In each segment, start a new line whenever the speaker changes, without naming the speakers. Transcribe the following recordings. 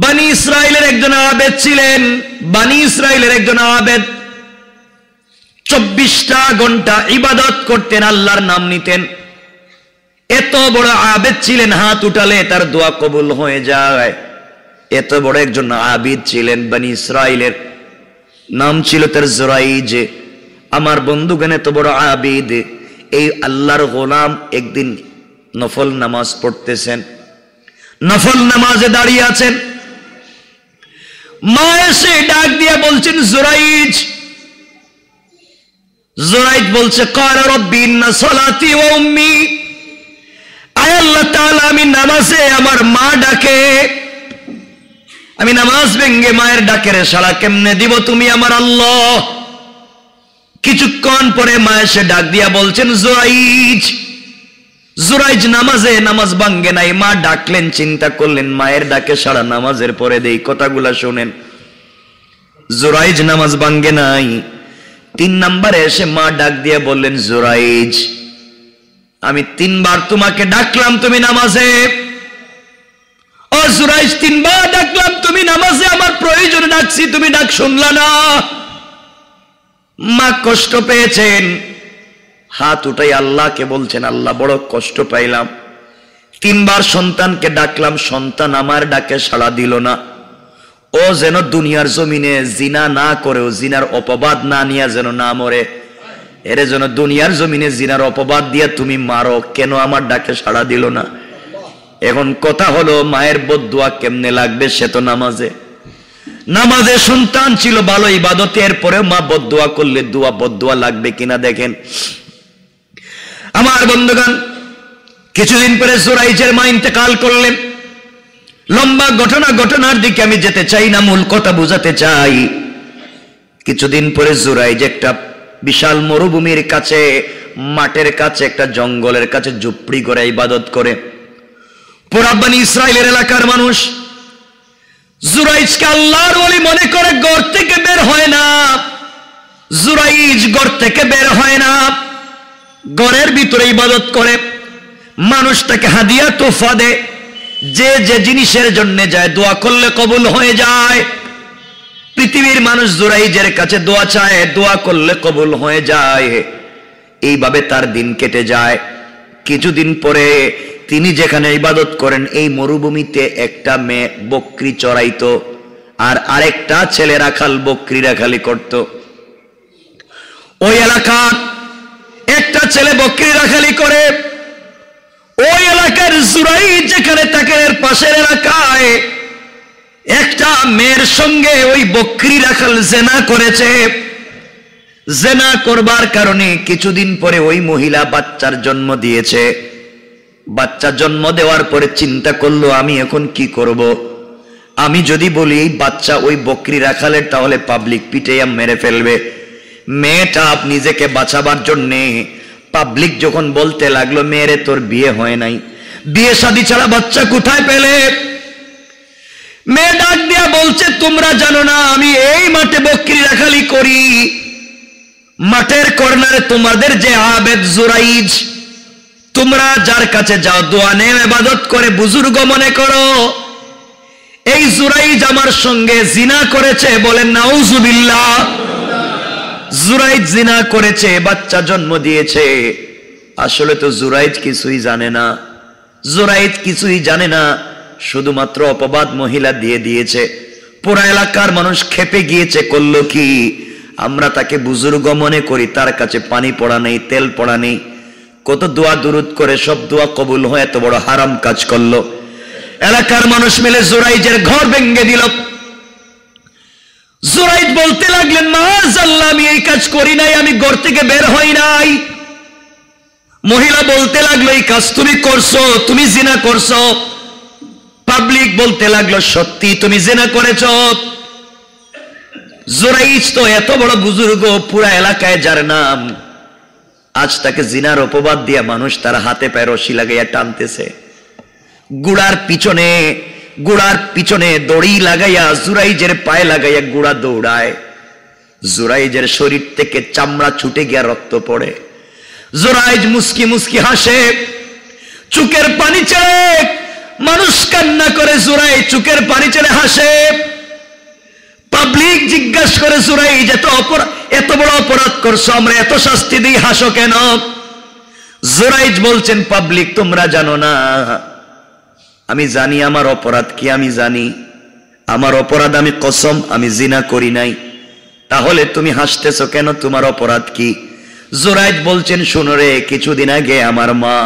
বনি ইসরাইলের একজন আবেদ ছিলেন। বনি ইসরাইলের একজন আবেদ 24টা ঘন্টা ইবাদত করতেন, আল্লাহর নাম নিতেন। এত বড় আবেদ ছিলেন, হাত উঠালে তার দোয়া কবুল হয়ে যায়। এত বড় একজন আবিদ ছিলেন বনি ইসরাইলের, নাম ছিল তার জুরাইজ। আমার বন্ধুগণ, এত বড় আবিদ, এই আল্লাহর গোলাম একদিন নফল নামাজ পড়তেছেন, নফল নামাজে দাঁড়িয়ে আছেন। মা এসে ডাক দিয়ে বলছেন, জুরাইজ। জুরাইজ বলছে, ক্বালা রাব্বি ইন্না সালাতি ওয়া উম্মি, আয় আল্লাহ তাআলা, আমি নামাজে আমার মা ডাকে, আমি নামাজ ভেঙ্গে মায়ের ডাকের সাড়া কেমনে দিব তুমি আমার আল্লাহ। কিছুক্ষণ পরে মা এসে ডাক দিয়া বলছেন, জুরাইজ। জুরাইজ নামাজে নামাজ ভাঙ্গে নাই, মা ডাকলেন, চিন্তা করলেন মায়ের ডাকে সাড়া নামাজের পরে দেই। কথাগুলা শোনেন, জুরাইজ নামাজ ভাঙ্গে নাই। 3 নম্বরে এসে মা ডাক দিয়ে বললেন, জুরাইজ, আমি 3 বার তোমাকে ডাকলাম, তুমি নামাজে। ও জুরাইজ, 3 বার ডাকলাম তুমি নামাজে, আমার প্রয়োজনে ডাকছি, তুমি ডাক শুনলা না। মা কষ্ট পেয়েছেন, হাত উঠাই আল্লাহকে বলছেন, আল্লাহ বড় কষ্ট পাইলাম, 3 বার সন্তানকে ডাকলাম, সন্তান আমার ডাকে সাড়া দিল না। ও যেন দুনিয়ার জমিনে জিনা না করেও, জিনার অপবাদ না নিয়ে যেন না মরে, এরে যেন দুনিয়ার জমিনে জিনার অপবাদ দিয়া তুমি মারো, কেন আমার ডাকে সাড়া দিল না। এখন কথা হলো, মায়ের বদদুয়া কেমনে লাগবে, সে তো নামাজে। নামাজে সন্তান ছিল, ভালো ইবাদতে, এরপরে মা বদদুয়া করলে দোয়া বদদুয়া লাগবে কিনা দেখেন। আমার বন্ধুগণ, কিছুদিন পরে জুরাইজের মা ইন্তেকাল করলেন। লম্বা ঘটনার দিকে আমি যেতে চাই না, মূল কথা বুঝাতে চাই। কিছুদিন পরে জুরাইজ একটা বিশাল মরুভূমির কাছে, মাঠের কাছে, একটা জঙ্গলের কাছে ঝুপড়ি করে ইবাদত করে। পুরা বনি ইসরাইলের এলাকার মানুষ জুরাইজকে আল্লাহর ওলি মনে করে ঘর থেকে বের হয় না। জুরাইজ ঘর থেকে বের হয় না, ঘরের ভিতরে ইবাদত করে। মানুষ তাকে হাদিয়া তোফা দেয়, যে যে জিনিসের জন্য যায় দোয়া করলে কবুল হয়ে যায়। পৃথিবীর মানুষ জুরাইজের কাছে দোয়া চায়, দোয়া করলে কবুল হয়ে যায়। এইভাবে তার দিন কেটে যায়। কিছুদিন পরে তিনি যেখানে ইবাদত করেন, এই মরুভূমিতে একটা মেয়ে বকরি চড়াইতো, আর আরেকটা ছেলে রাখাল বকরি রাখালি করত। ওই এলাকার একটা ছেলে বকরি রাখালি করে, ওই এলাকার জুরাইজ যেখানে থাকে, এর পাশের এলাকায় একটা মেয়ের সঙ্গে ওই বকরি রাখাল জেনা করেছে। জেনা করবার কারণে কিছুদিন পরে ওই মহিলা বাচ্চার জন্ম দিয়েছে। বাচ্চা জন্ম দেওয়ার পরে চিন্তা করলো, আমি এখন কি করব? আমি যদি বলি এই বাচ্চা ওই বকরি রাখালের, তাহলে পাবলিক পিটাইয়া মেরে ফেলবে। মেয়েটা নিজেকে বাঁচাবার জন্যে পাবলিক যখন বলতে লাগলো, মেয়েরে তোর বিয়ে হয় নাই, বিয়ে শাদী ছাড়া বাচ্চা কোথায় পেলে? মেয়ে ডাক দিয়া বলছে, তোমরা জানো না আমি এই মাঠে বকরি রাখালি করি, মাঠের কর্নারে তোমাদের যে আবেদ জুরাইজ, তোমরা যার কাছে যাও দোয়া নেও, ইবাদত করে বুজুর্গ মনে করো, এই জুরাইজ আমার সঙ্গে জিনা করেছে, বলেন নাউজুবিল্লাহ। জুরাইজ জিনা করেছে, বাচ্চা জন্ম দিয়েছে। আসলে তো জুরাইজ কিছুই জানে না, জুরাইজ কিছুই জানে না, শুধুমাত্র অপবাদ মহিলা দিয়ে দিয়েছে। পুরা এলাকার মানুষ খেপে গিয়েছে। করলো কি? আমরা তাকে বুজুর্গ মনে করি, তার কাছে পানি পড়া নেই, তেল পড়া নেই, কত দোয়া দুরুদ করে সব দোয়া কবুল হয়, এত বড় হারাম কাজ করলো। এলাকার মানুষ মিলে জুরাইজের ঘর ভেঙে দিল। জুরাইজ বলতে লাগলেন, মাআযাল্লাহ, আমি এই কাজ করি নাই, আমি ঘর থেকে বের হই নাই। মহিলা বলতে লাগলো, এই কাজ তুমি করছো, তুমি জিনা করছো। পাবলিক বলতে লাগলো, সত্যি তুমি জিনা করেছো। জুরাইজ তো এত বড় বুজুর্গ, পুরা এলাকায় যার নাম, আজ তাকে জিনার অপবাদ দিয়া মানুষ তার হাতে পায়ে রশি লাগাইয়া টানতেছে। গুড়ার পিছনে দড়ি লাগাইয়া জুরাইজের পায়ে লাগাইয়া গুড়া দৌড়ায়। জুরাইজের শরীর থেকে চামড়া ছুটে গিয়া রক্ত পড়ে। জুরাইজ মুস্কি মুস্কি হাসে, চোখের পানি ছেড়ে মানুষ কান্না করে, জুরাইজ চোখের পানি ছেড়ে হাসে। পাবলিক জিজ্ঞাসা করে, জুরাইজ এত বড় অপরাধ করছো, আমরা এত শাস্তি দিই, হাসো কেন? জুরাইজ বলছেন, পাবলিক তোমরা জানো না, আমি জানি আমার অপরাধ কি, আমি জানি আমার অপরাধ, আমি কসম আমি জিনা করি নাই, তাহলে তুমি হাসতেছো কেন, তোমার অপরাধ কি? জুরাইজ বলছেন, শোনো রে, কিছুদিন আগে আমার মা,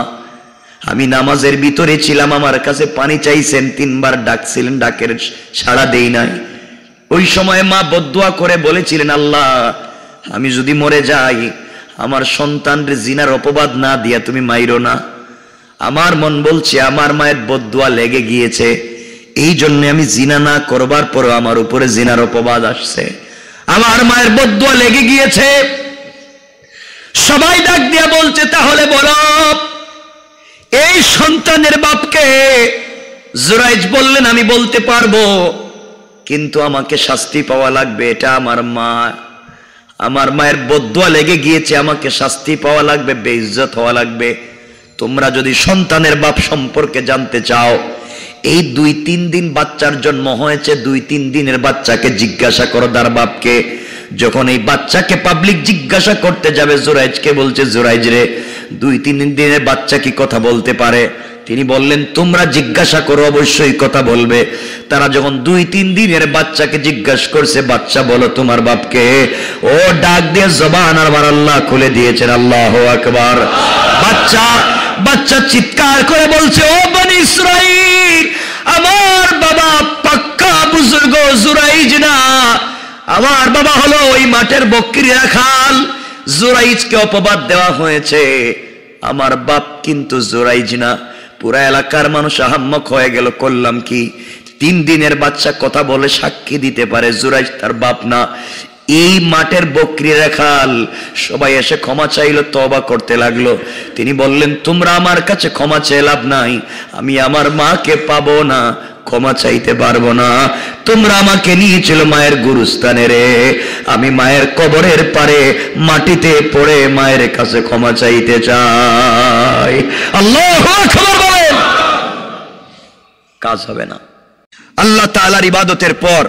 আমি নামাজের ভিতরে ছিলাম, আমার কাছে পানি চাইছেন, 3 বার ডাকছিলেন, ডাকের সাড়া দেই নাই। ওই সময় মা বদদুয়া করে বলেছিলেন, আল্লাহ আমি যদি মরে যাই, আমার সন্তানদের জিনার অপবাদ না দিয়া তুমি মাইরো না। আমার মন বলছে আমার মায়ের বদদুয়া লেগে গিয়েছে, এই জন্য আমি জিনা না করবার পরও আমার উপরে জিনার অপবাদ আসছে, আমার মায়ের বদদুয়া লেগে গিয়েছে। সবাই ডাক দিয়া বলছে, তাহলে বলো এই সন্তানের বাপকে? জুরাইজ বললেন, আমি বলতে পারবো, কিন্তু আমাকে শাস্তি পাওয়া লাগবে, এটা আমার মা, আমার মায়ের বদদুয়া লেগে গিয়েছে, আমাকে শাস্তি পাওয়া লাগবে, বেইজ্জত হওয়া লাগবে। তোমরা যদি সন্তানের বাপ সম্পর্কে জানতে চাও, এই 2-3 দিন বাচ্চার জন্ম হয়েছে, 2-3 দিনের বাচ্চাকে জিজ্ঞাসা করো তার বাপকে। যখন এই বাচ্চাকে পাবলিক জিজ্ঞাসা করতে যাবে, জুরাইজকে বলছে, জুরাইজ রে, 2-3 দিনের বাচ্চা কি কথা বলতে পারে? তিনি বললেন, তোমরা জিজ্ঞাসা করো, অবশ্যই কথা বলবে। তারা যখন 2-3 দিনের বাচ্চাকে জিজ্ঞাসা করছে, বাচ্চা বলো তোমার বাপকে, ও ডাক দিয়ে জবান আর আল্লাহ খুলে দিয়েছেন, আল্লাহু আকবার। বাচ্চা চিৎকার করে বলছে, ও বনি ইসরাইল, আমার বাবা পাক্কা বুজুর্গ জুরাইজ না, আমার বাবা হলো ওই মাঠের বকরি রাখাল। জুরাইজকে অপবাদ দেওয়া হয়েছে, আমার বাপ কিন্তু জুরাইজ না। পুরা এলাকার মানুষ আহাম্মক হয়ে গেল, করলাম কি? 3 দিনের বাচ্চা কথা বলে সাক্ষী দিতে পারে জুরাইজ তার বাপ না। এই মাঠের বকরি রাখাল সবাই এসে ক্ষমা চাইলো, তওবা করতে লাগলো। তিনি বললেন, তোমরা আমার কাছে ক্ষমা চেয়ে লাভ নাই, আমি আমার মাকে পাবো না, ক্ষমা চাইতে পারবো না। তোমরা আমাকে নিয়েছিল মায়ের গুরুস্থানে রে, আমি মায়ের কবরের পারে মাটিতে পড়ে মায়ের কাছে ক্ষমা চাইতে চাই। আল্লাহু আকবার বলেন, কাজ হবে না। আল্লাহ তাআলার ইবাদতের পর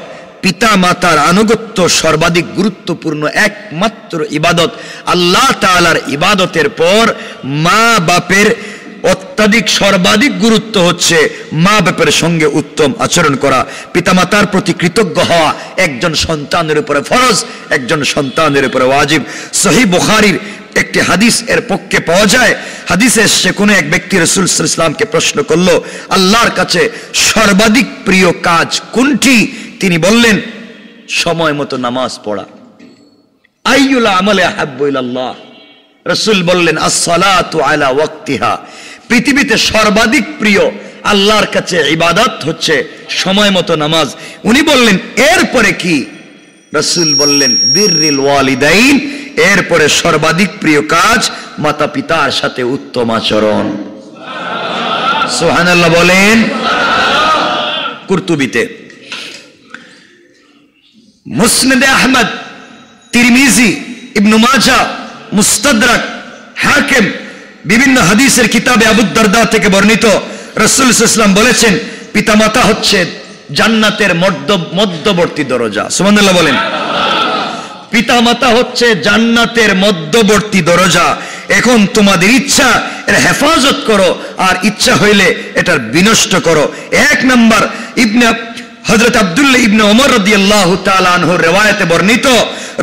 পিতা মাতার আনুগত্য সর্বাধিক গুরুত্বপূর্ণ একমাত্র ইবাদত। আল্লাহ তাআলার ইবাদতের পর মা বাপের অত্যাধিক সর্বাধিক গুরুত্ব হচ্ছে মা বাপের সঙ্গে উত্তম আচরণ করা, পিতামাতার প্রতি কৃতজ্ঞ হওয়া একজন সন্তানের উপরে ফরজ, একজন সন্তানের উপরে ওয়াজিব। সহিহ বুখারীর একটি হাদিস এর পক্ষে পাওয়া যায়। হাদিসে এসেছে, কোনো এক ব্যক্তি রাসূল সাল্লাল্লাহু আলাইহি ওয়াসাল্লামকে প্রশ্ন করলো, আল্লাহর কাছে সর্বাধিক প্রিয় কাজ কোনটি? তিনি বললেন, সময় মতো নামাজ পড়া। আইয়ুল আমালি আহাব্বু ইলাল্লাহ? রাসূল বললেন, আস-সালাতু আলা ওয়াক্তিহা। পৃথিবীতে সর্বাধিক প্রিয় আল্লাহর কাছে ইবাদত হচ্ছে সময় মতো নামাজ। উনি বললেন, এরপরে কি? রাসূল বললেন, বিররিল ওয়ালিদাইন। এরপরে সর্বাধিক প্রিয় কাজ মাতা পিতার সাথে উত্তম আচরণ। সুবহানাল্লাহ বলেন। কুরতুবিতে, মুসনাদে আহমদ, তিরমিজি, ইবনে মাজাহ, মুস্তাদরাক, হাকিম, বিভিন্ন হাদিসের কিতাবে আবু দারদা থেকে বর্ণিত, রাসূল সাল্লাল্লাহু আলাইহি ওয়াসাল্লাম বলেছেন, পিতামাতা হচ্ছে জান্নাতের মধ্যবর্তী দরজা। সুবহানাল্লাহ বলেন। পিতামাতা হচ্ছে জান্নাতের মধ্যবর্তী দরজা। এখন তোমাদের ইচ্ছা এর হেফাজত করো, আর ইচ্ছা হইলে এটার বিনষ্ট করো। 1 নম্বর, হযরত আব্দুল্লাহ ইবনে ওমর রাদিয়াল্লাহু তাআলা আনহুর riwayate বর্ণিত,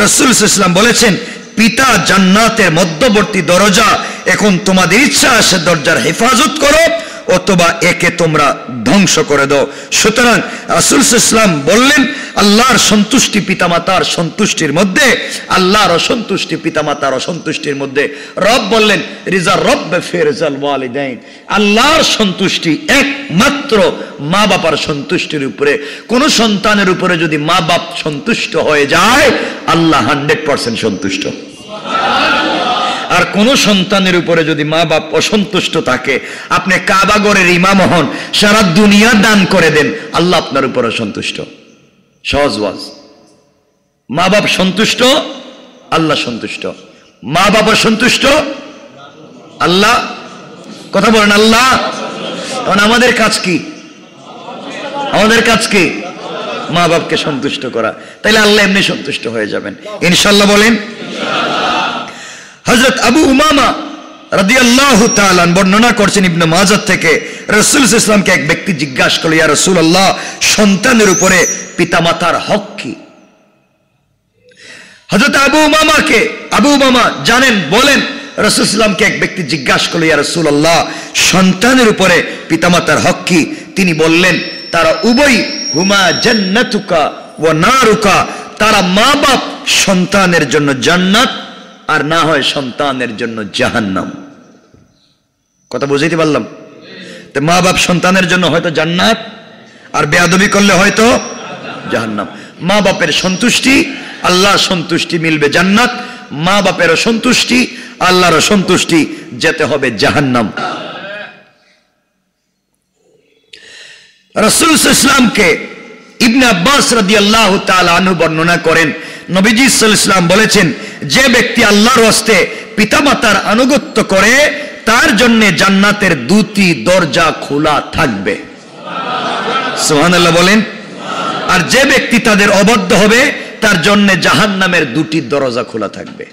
রাসূল সাল্লাল্লাহু আলাইহি ওয়াসাল্লাম বলেছেন, পিতা জান্নাতের মধ্যবর্তী দরজা। এখন তোমাদের ইচ্ছা সে দরজার হেফাজত করো অথবা একে তোমরা ধ্বংস করে দাও। সুতরাং রাসূল সাল্লাল্লাহু আলাইহি ওয়াসাল্লাম বললেন, আল্লাহর সন্তুষ্টি পিতামাতার সন্তুষ্টির মধ্যে, আল্লাহর অসন্তুষ্টি পিতামাতার অসন্তুষ্টির মধ্যে। রব বললেন, রিজা রব্ব ফি রিজাল ওয়ালিদাইন। আল্লাহর সন্তুষ্টি একমাত্র মা বাবার সন্তুষ্টির উপরে। কোন সন্তানের উপরে যদি মা বাপ সন্তুষ্ট হয়ে যায়, আল্লাহ 100% সন্তুষ্ট। আর কোন সন্তানের উপরে যদি মা বাপ অসন্তুষ্ট থাকে, আপনি কাবা ঘরের ইমাম হন, সারা দুনিয়া দান করে দেন, আল্লাহ আপনার উপর অসন্তুষ্ট। সহজ ওয়াজ। মা বাপ সন্তুষ্ট, আল্লাহ সন্তুষ্ট। মা বাবা সন্তুষ্ট, আল্লাহ। কথা বলেন আল্লাহ। এখন আমাদের কাজ কি? আমাদের কাজ কি? মা বাপকে সন্তুষ্ট করা। তাইলে আল্লাহ এমনি সন্তুষ্ট হয়ে যাবেন ইনশাআল্লাহ। বলেন হযরত আবু উমামা রাদিয়াল্লাহু তাআলা বর্ণনা করছেন ইবনে মাজাহ থেকে, রাসূল সাল্লাল্লাহু আলাইহি ওয়াসাল্লামকে এক ব্যক্তি জিজ্ঞাসা করল, ইয়া রাসূলুল্লাহ, সন্তানের উপরে পিতামাতার হক কি? হযরত আবু উমামা জানেন, বলেন রাসূল সাল্লাল্লাহু আলাইহি ওয়াসাল্লামকে এক ব্যক্তি জিজ্ঞাসা করল, ইয়া রাসূলুল্লাহ, সন্তানের উপরে পিতামাতার হক কি? তিনি বললেন, তারা উভয় হুমা জান্নাতুকা ওয়া নারুকা, তারা মা বাপ সন্তানের জন্য জান্নাত আর না হয় সন্তানের জন্য জাহান্নাম। কথা বুঝাইতে পারলাম? তো মা বাপ সন্তানের জন্য হয়তো জান্নাত, আর বেয়াদবি করলে হয়তো জাহান্নাম। মা বাপের সন্তুষ্টি, আল্লাহর সন্তুষ্টি মিলবে জান্নাত, মা বাপেরও সন্তুষ্টি, আল্লাহর সন্তুষ্টি, যেতে হবে জাহান্নাম। রাসূল সাল্লাল্লাহু আলাইহি ওয়াসাল্লামকে ইবনে আব্বাস রাদিয়াল্লাহু তাআলা আনহু বর্ণনা করেন, নবীজি সাল্লাল্লাহু আলাইহি ওয়াসাল্লাম বলেছেন, যে ব্যক্তি আল্লাহর হস্তে পিতামাতার আনুগত্য করে তার জন্য জান্নাতের দুটি দরজা খোলা থাকবে। সুবহানাল্লাহ বলেন। আর যে ব্যক্তি তাদের অবাধ্য হবে তার জন্য জাহান্নামের দুটি দরজা খোলা থাকবে।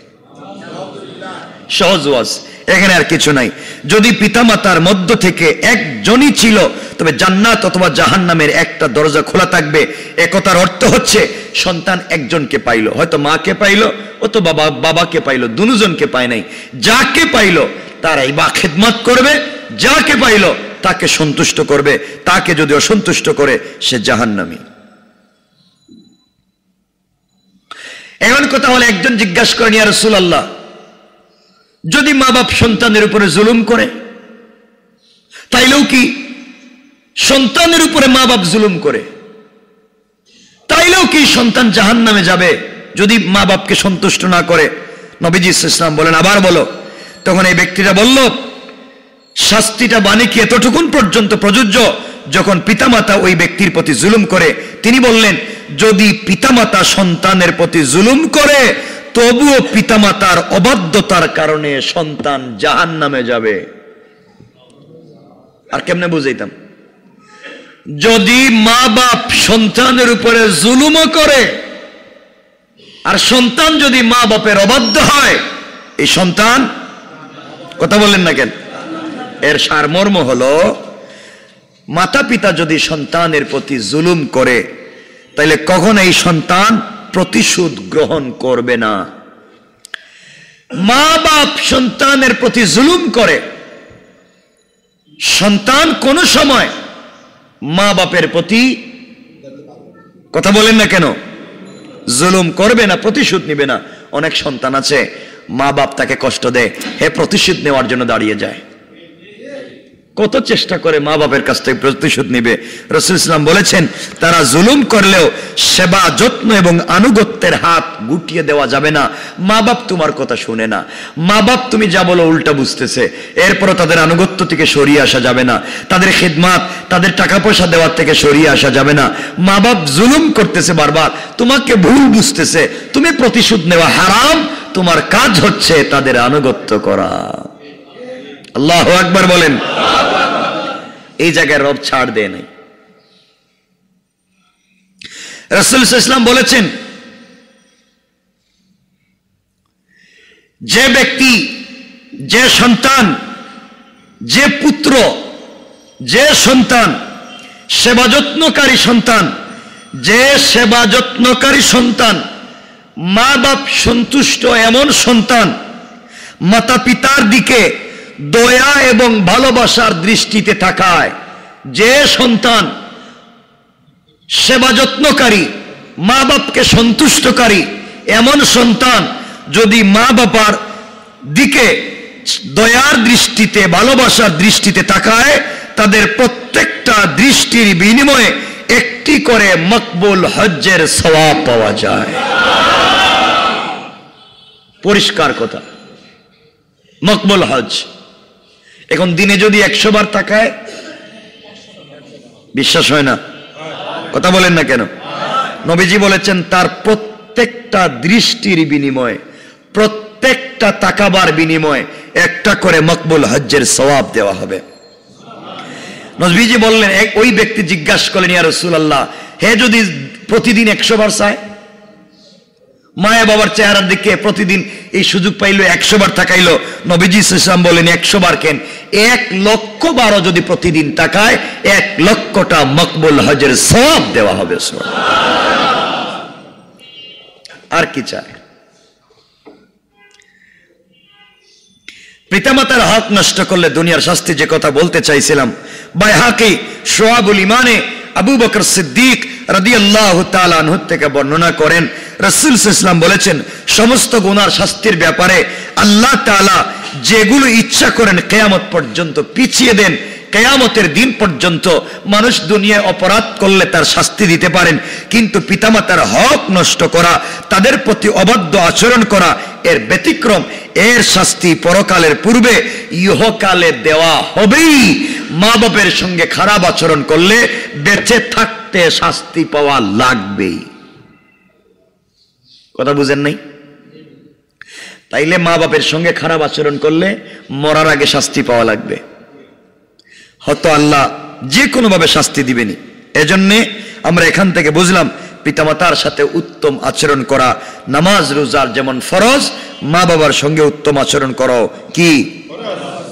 সহজ ওয়াজ, এখানে আর কিছু নাই। যদি পিতামাতার মধ্য থেকে একজনই ছিল তবে জান্নাত অথবা জাহান্নামের একটা দরজা খোলা থাকবে। একথার অর্থ হচ্ছে সন্তান একজনকে পাইলো, হয়তো মাকে পাইলো অথবা বাবাকে পাইলো, দুজনকে পায় নাই। যাকে পাইলো তারাই বা খেদমত করবে, যাকে পাইলো তাকে সন্তুষ্ট করবে, তাকে যদি অসন্তুষ্ট করে সে জাহান্নামী। এমন কথা হলে একজন জিজ্ঞাসা করেন, ইয়া রাসূলুল্লাহ, যদি মা বাপ সন্তানের উপরে জুলুম করে, তাইলেও কি সন্তানের উপরে মা বাপ জুলুম করে তাইলেও কি সন্তান জাহান্নামে যাবে যদি মা বাপকে সন্তুষ্ট না করে? নবীজি সাল্লাল্লাহু আলাইহি ওয়াসাল্লাম বলেন, আবার বলো। তখন এই ব্যক্তিটা বলল, শাস্তিটা বাণী কি এতটুকুন পর্যন্ত প্রযোজ্য যখন পিতামাতা ওই ব্যক্তির প্রতি জুলুম করে? তিনি বললেন, যদি পিতামাতা সন্তানের প্রতি জুলুম করে তবুও পিতামাতার অবাধ্যতার কারণে সন্তান জাহান্নামে যাবে। আর কেমনে বুঝাইতাম? যদি মা বাপ সন্তানের উপরে জুলুমও করে আর সন্তান যদি মা বাপের অবাধ্য হয়, এই সন্তান, কথা বলেন না কেন? এর সারমর্ম হলো, মাতা পিতা যদি সন্তানের প্রতি জুলুম করে তাইলে কখন এই সন্তান প্রতিশোধ গ্রহণ করবে না। মা বাপ সন্তানের প্রতি জুলুম করে, সন্তান কোন সময় মা বাপের প্রতি, কথা বলেন না কেন, জুলুম করবে না, প্রতিশোধ নিবে না। অনেক সন্তান আছে মা বাপ তাকে কষ্ট দেয়, হে প্রতিশোধ নেওয়ার জন্য দাঁড়িয়ে যায়, কত চেষ্টা করে মা বাপের কাছ থেকে প্রতিশোধ নিবে। রাসূল সাল্লাল্লাহু আলাইহি ওয়াসাল্লাম বলেছেন, তারা জুলুম করলেও সেবা যত্ন এবং আনুগত্যের হাত গুটিয়ে দেওয়া যাবে না। মা বাপ তোমার কথা শুনে না, মা বাপ তুমি যা বলো উল্টা বুঝতেছে, এরপরও তাদের আনুগত্য থেকে সরিয়ে আসা যাবে না, তাদের খিদমত, তাদের টাকা পয়সা দেওয়ার থেকে সরিয়ে আসা যাবে না। মা বাপ জুলুম করতেছে বারবার, তোমাকে ভুল বুঝতেছে, তুমি প্রতিশোধ নেওয়া হারাম, তোমার কাজ হচ্ছে তাদের আনুগত্য করা। আল্লাহু আকবার বলেন। এই জায়গায় রব ছাড় দেয় নাই। রাসূল সাল্লাল্লাহু আলাইহি ওয়াসাল্লাম বলেছেন, যে ব্যক্তি, যে সন্তান, যে পুত্র, যে সন্তান সেবা যত্নকারী সন্তান, যে সেবা যত্নকারী সন্তান, মা বাপ সন্তুষ্ট এমন সন্তান, মাতা পিতার দিকে দয়া এবং ভালোবাসার দৃষ্টিতে তাকায়, যে সন্তান সেবা যত্নকারী, মা বাপকে সন্তুষ্টকারী, এমন সন্তান যদি মা বাবার দিকে দয়ার দৃষ্টিতে, ভালোবাসার দৃষ্টিতে তাকায়, তাদের প্রত্যেকটা দৃষ্টির বিনিময়ে একটি করে মকবুল হজ্জের সওয়াব পাওয়া যায়। পরিষ্কার কথা, মকবুল হজ। এখন দিনে যদি 100 বার তাকায়, বিশ্বাস হয় না? কথা বলেন না কেন? নবীজি বলেছেন, তার প্রত্যেকটা দৃষ্টির বিনিময়ে, প্রত্যেকটা তাকাবার বিনিময়ে একটা করে মকবুল হজ্জের সওয়াব দেওয়া হবে। নবীজি বললেন, ওই ব্যক্তি জিজ্ঞাসা করলেন, ইয়া রাসূলুল্লাহ, হে যদি প্রতিদিন 100 বার চায়, মায়া বাবার চেহারার দিকে প্রতিদিন এই সুযোগ পাইলো 100 বার তাকাইলো, নবীজি সাল্লাল্লাহু আলাইহি ওয়াসাল্লাম বলেন 100 বার কেন, 1,00,000 বারও যদি প্রতিদিন তাকায় 1,00,000টা মকবুল হজের সওয়াব দেওয়া হবে। আর কি চায়? পিতামাতার হক নষ্ট করলে দুনিয়ার শাস্তি, যে কথা বলতে চাইছিলাম, বাইহাকি শুআবুল ঈমানে আবু বকর সিদ্দিক রাদিয়াল্লাহু তাআলা আনহু থেকে বর্ণনা করেন, রাসূল সাল্লাল্লাহু আলাইহি ওয়াসাল্লাম বলেছেন, সমস্ত গুনার শাস্তির ব্যাপারে আল্লাহ তাআলা যেগুলো ইচ্ছা করেন কিয়ামত পর্যন্ত পিছিয়ে দেন। কিয়ামতের দিন পর্যন্ত মানুষ দুনিয়ায় অপরাধ করলে তার শাস্তি দিতে পারেন, কিন্তু পিতামাতার হক নষ্ট করা, তাদের প্রতি অবাধ্য আচরণ করা এর ব্যতিক্রম। এর শাস্তি পরকালের পূর্বে ইহকালে দেওয়া হবেই। মা বাপের সঙ্গে খারাপ আচরণ করলে বেঁচে থাকতে শাস্তি পাওয়া লাগবেই। কথা বুঝেন নাই? তাইলে মা বাপের সঙ্গে খারাপ আচরণ করলে মরার আগে শাস্তি পাওয়া লাগবে। হয়তো আল্লাহ যে কোনো ভাবে শাস্তি দিবেনি। এজন্যে আমরা এখান থেকে বুঝলাম, পিতামাতার সাথে উত্তম আচরণ করা নামাজ রোজার যেমন ফরজ, মা বাবার সঙ্গে উত্তম আচরণ করো কি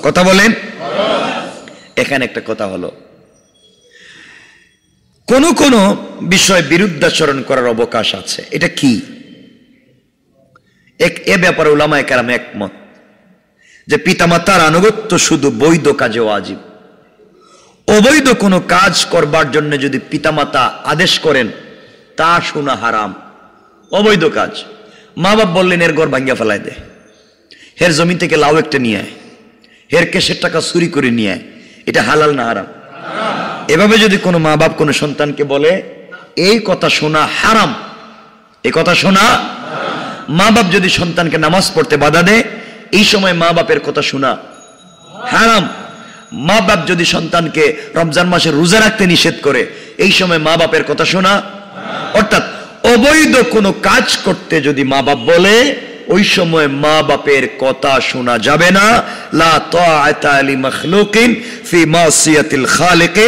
কথা বলেন? এখানে একটা কথা হলো, কোন কোন বিষয় বিরুদ্ধাচরণ করার অবকাশ আছে। এটা কি? এ ব্যাপারে উলামায়ে কেরাম একমত যে পিতামাতার আনুগত্য শুধু বৈধ কাজে ওয়াজিব। অবৈধ কোনো কাজ করবার জন্য যদি পিতামাতা আদেশ করেন তা শোনা হারাম। অবৈধ কাজ, মা বাপ বললেন এর ঘর ভাঙ্গিয়া ফেলায় দে, হের জমি থেকে লাউ একটা নিয়ে আয়, হের কেশের টাকা চুরি করে নিয়ে আয়, এটা হালাল না হারাম? এভাবে যদি কোনো মা বাপ কোনো সন্তানকে বলে এই কথা শোনা হারাম, এই কথা শোনা, মা বাপ যদি সন্তানকে নামাজ পড়তে বাধা দেয় এই সময় মা বাপের কথা শোনা হারাম। মা বাপ যদি সন্তানকে রমজান মাসে রোজা রাখতে নিষেধ করে এই সময় মা বাপের কথা শোনা। অর্থাৎ অবৈধ কোনো কাজ করতে যদি মা বাপ বলে ওই সময় মা বাপের কথা শোনা যাবে না। লা তাআতা লি মাখলুকিন ফি মাসিয়াতিল খালিক,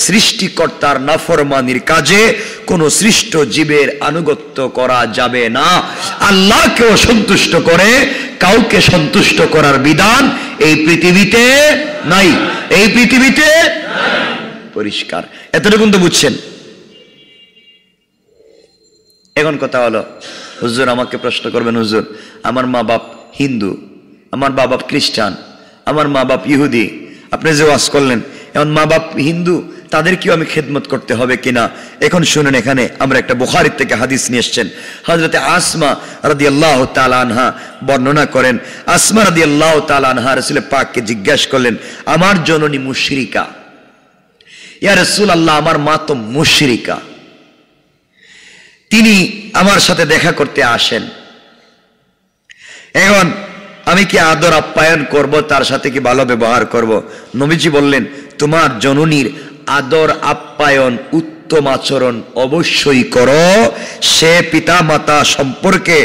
সৃষ্টিকর্তার নাফরমানির কাজে কোন সৃষ্ট জীবের আনুগত্য করা যাবে না। আল্লাহকেও সন্তুষ্ট করে কাউকে সন্তুষ্ট করার বিধান এই পৃথিবীতে নাই, এই পৃথিবীতে পরিষ্কার। এতটুকু তো বুঝছেন? এখন কথা হলো, হুজুর আমাকে প্রশ্ন করবেন, হুজুর আমার মা বাপ হিন্দু, আমার মা বাপ খ্রিস্টান, আমার মা বাপ ইহুদি, আপনি যে ওয়াজ করলেন, এখন মা বাপ হিন্দু, তাদেরকেও আমি খেদমত করতে হবে কিনা? এখন শুনেন, এখানে আমরা একটা বুখারী থেকে হাদিস নিয়ে এসেছেন। হযরতে আসমা রাদিয়াল্লাহু তাআলা আনহা বর্ণনা করেন, আসমা রাদিয়াল্লাহু তাআলা আনহা রাসূল পাককে জিজ্ঞাসা করলেন, আমার জননী মুশরিকা, ইয়া রাসূলুল্লাহ আমার মা তো মুশরিকা, তিনি আমার সাথে দেখা করতে আসেন, এখন আমি কি আদর আপ্যায়ন করব, তার সাথে কি ভালো ব্যবহার করব? নবীজি বললেন, তোমার জননীর আদর আপ্যায়ন উত্তম আচরণ অবশ্যই করো। সে পিতা মাতা সম্পর্কে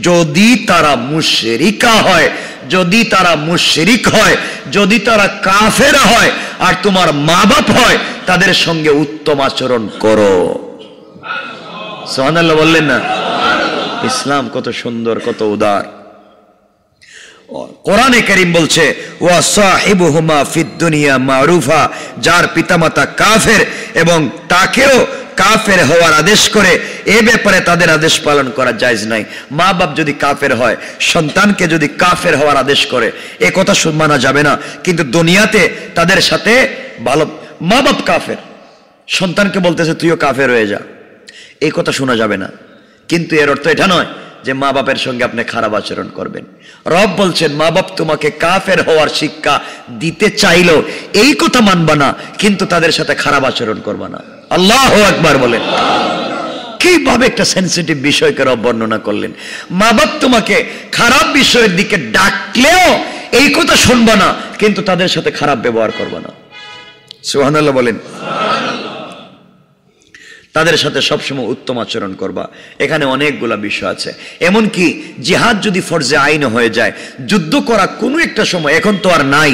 যদি তারা মুশরিকা হয়, যদি তারা মুশরিক হয়, যদি তারা কাফের হয়, আর তোমার মা বাপ হয়, তাদের সঙ্গে উত্তম আচরণ করো। সুবহানাল্লাহ বললেন না? ইসলাম কত সুন্দর, কত উদার। কোরআনে কারীম বলছে, ওয়া সাহিবুহুমা ফিদ দুনিয়া মারুফা, যার পিতামাতা কাফের এবং তাকেও কাফের হওয়ার আদেশ করে, এ ব্যাপারে তাদের আদেশ পালন করা জায়েজ নাই। মা বাপ যদি কাফের হয়, সন্তানকে যদি কাফের হওয়ার আদেশ করে, এ কথা মানা যাবে না। কিন্তু দুনিয়াতে তাদের সাথে ভালো, মা বাপ কাফের, সন্তানকে বলতেছে তুইও কাফের হয়ে যা, এই কথা শোনা যাবে না। কিন্তু এর অর্থ এটা নয় যে মা বাপের সঙ্গে আপনি খারাপ আচরণ করবেন। রব বলছেন, মা বাপ তোমাকে কাফের হওয়ার শিক্ষা দিতে চাইলো, এই কথা মানবা না, কিন্তু তাদের সাথে খারাপ আচরণ করবা না। আল্লাহু আকবার বলেন। কিভাবে একটা সেনসিটিভ বিষয়কে রব বর্ণনা করলেন। মা বাপ তোমাকে খারাপ বিষয়ের দিকে ডাকলেও এই কথা শুনবা না, কিন্তু তাদের সাথে খারাপ ব্যবহার করবা না। সুবহানাল্লাহ বলেন। তাদের সাথে সবসময় উত্তম আচরণ করবা। এখানে অনেকগুলা বিষয় আছে। এমনকি জিহাদ যদি ফরজে আইন হয়ে যায়, যুদ্ধ করা কোনো একটা সময়, এখন তো আর নাই,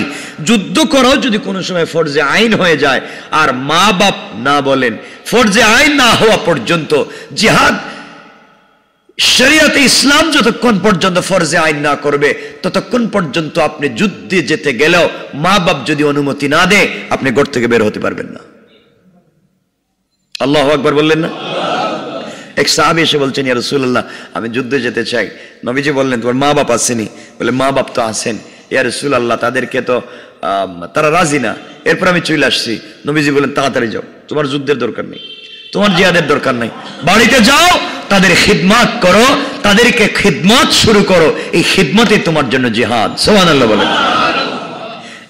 যুদ্ধ করাও যদি কোনো সময় ফরজে আইন হয়ে যায় আর মা বাপ না বলেন, ফরজে আইন না হওয়া পর্যন্ত জিহাদ শরিয়তে ইসলাম যতক্ষণ পর্যন্ত ফরজে আইন না করবে ততক্ষণ পর্যন্ত আপনি যুদ্ধে যেতে গেলেও মা বাপ যদি অনুমতি না দেয় আপনি ঘর থেকে বের হতে পারবেন না। আল্লাহু আকবার বললেন না? এক সাহাবী এসে বলছেন, ইয়া রাসূলুল্লাহ, আমি যুদ্ধে যেতে চাই। নবীজি বললেন, তোমার মা বাপ আসেনি? বলে, মা বাপ তো আছেন ইয়া রাসূলুল্লাহ, তাদেরকে তো তারা রাজি না। এরপর আমি চলে আসছি। নবীজি বললেন, তাড়াতাড়ি যাও, তোমার যুদ্ধের দরকার নেই, তোমার জিহাদের দরকার নাই, বাড়িতে যাও, তাদের খিদমত করো, তাদেরকে খিদমত শুরু করো, এই খিদমতই তোমার জন্য জিহাদ। সুবহানাল্লাহ বলেন।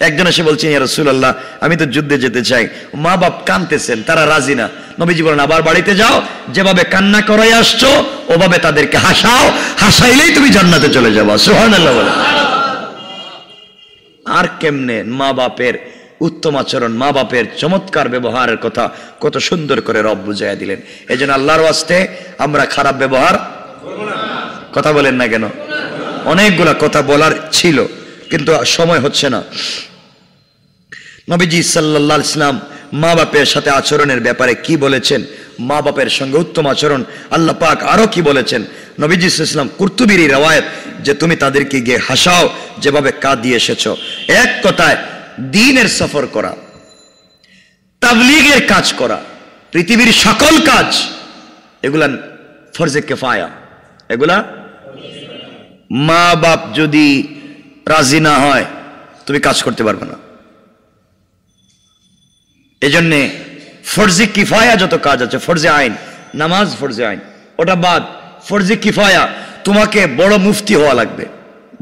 একজন এসে বলছেন, ইয়া রাসূলুল্লাহ, আমি তো যুদ্ধে যেতে চাই, মা বাপ কাঁদতেছেন, তারা রাজি না। নবীজি বলেন, আবার বাড়িতে যাও, যেভাবে কান্না করাই আসছো ওভাবে তাদেরকে হাসাও, হাসাইলেই তুমি জান্নাতে চলে যাবা। সুবহানাল্লাহ বলেন। আর কেমনে মা বাপের উত্তম আচরণ, মা বাপের চমৎকার ব্যবহারের কথা কত সুন্দর করে রব বুঝাইয়া দিলেন। এই জন্য আল্লাহর ওয়াস্তে আমরা খারাপ ব্যবহার করব না। কথা বলেন না কেন? অনেকগুলা কথা বলার ছিল কিন্তু সময় হচ্ছে না। নবীজি সাল্লাল্লাহু আলাইহি ওয়াসাল্লাম মা বাপের সাথে আচরণের ব্যাপারে কি বলেছেন, মা বাপের সঙ্গে উত্তম আচরণ আল্লাহ পাক আরো কি বলেছেন। নবীজি সাল্লাল্লাহু আলাইহি ওয়াসাল্লাম কুরতুবীর রওয়ায়াত যে তুমি তাদেরকে গিয়ে হাসাও যেভাবে কাঁদিয়ে এসেছো। এক কথায় দ্বীনের সফর করা, তাবলীগের কাজ করা, পৃথিবীর সকল কাজ, এগুলা ফরজে কিফায়া। এগুলা মা বাপ যদি রাজি না হয় তুমি কাজ করতে পারবে না। এজন্যে ফরজে কিফায়া যত কাজ আছে, ফরজে আইন, নামাজ ফরজে আইন, ওটা বাদ। ফরজে কিফায়া, তোমাকে বড় মুফতি হওয়া লাগবে,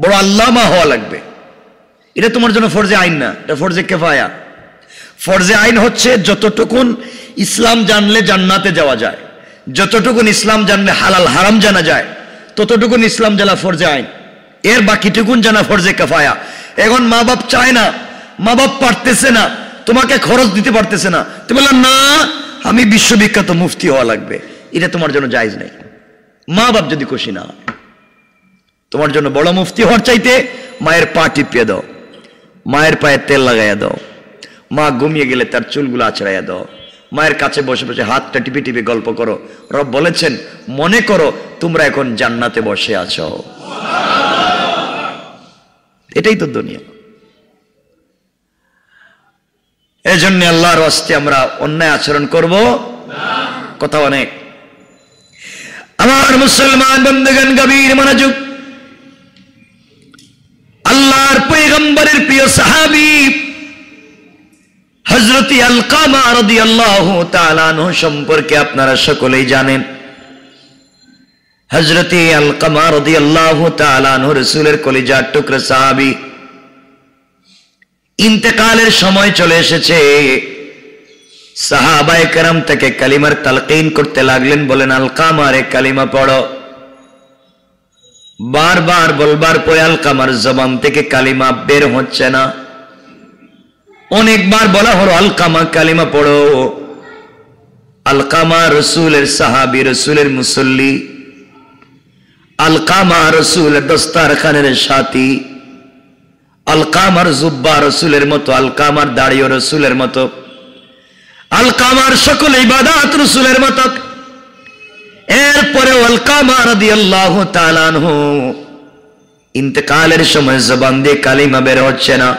বড় আল্লামা হওয়া লাগবে, এটা তোমার জন্য ফরজে আইন না, এটা ফরজে কিফায়া। ফরজে আইন হচ্ছে যতটুকুন ইসলাম জানলে জান্নাতে যাওয়া যায়, যতটুকুন ইসলাম জানলে হালাল হারাম জানা যায়, ততটুকুন ইসলাম জানা ফরজে আইন। এর বাকিটুকুন জানা ফরজে কিফায়া। এখন মা বাপ চায় না, মা বাপ পারতেছে না, তোমাকে খরচ দিতে পারতেছে না, তুমি বললাম না আমি বিশ্ববিখ্যাত মুফতি হওয়া লাগবে, এটা তোমার জন্য জায়েজ নেই। মা বাপ যদি খুশি না হয়, তোমার জন্য বড় মুফতি হওয়ার চাইতে মায়ের পা টিপিয়ে দাও, মায়ের পায়ে তেল লাগাইয়া দাও, মা ঘুমিয়ে গেলে তার চুলগুলো আছড়াইয়া দাও, মায়ের কাছে বসে বসে হাতটা টিপে টিপে গল্প করো। রব বলেছেন, মনে করো তোমরা এখন জান্নাতে বসে আছো। এটাই তো দুনিয়া। এই জন্য আল্লাহর ওয়াস্তে আমরা অন্যায় আচরণ করব না। কথা অনেক। আমার মুসলমান বন্ধুগণ, গভীর মনোযোগ। আল্লাহর পয়গম্বরের প্রিয় সাহাবী হযরত আলকামা রাদিয়াল্লাহু তাআলা আনহু সম্পর্কে আপনারা সকলেই জানেন। হযরত আলকামা রাদিয়াল্লাহু তাআলা আনহু রাসূলের কলিজার টুকরা সাহাবী। ইন্তেকালের সময় চলে এসেছে। সাহাবায়ে কেরাম তাকে কালিমার তালকিন করতে লাগলেন, বলেন আলকামা রে কালিমা পড়ো। বারবার বলবার পরে আলকামার জবান থেকে কালিমা বের হচ্ছে না। অনেকবার বলা হলো আলকামা কালিমা পড়ো। আলকামা রাসূলের সাহাবী, রাসূলের মুসল্লি, আলকামা রাসূলের দস্তারখানের সাথী, আলকামার জুব্বা রাসূলের মতো, আলকামার দাড়িও রাসূলের মতো, আলকামার সকল ইবাদত রাসূলের মতো। এরপরে আলকামা রাদিয়াল্লাহু তাআলা আনহু ইন্তেকালের সময় জবান দিয়ে কালিমা বের হচ্ছে না।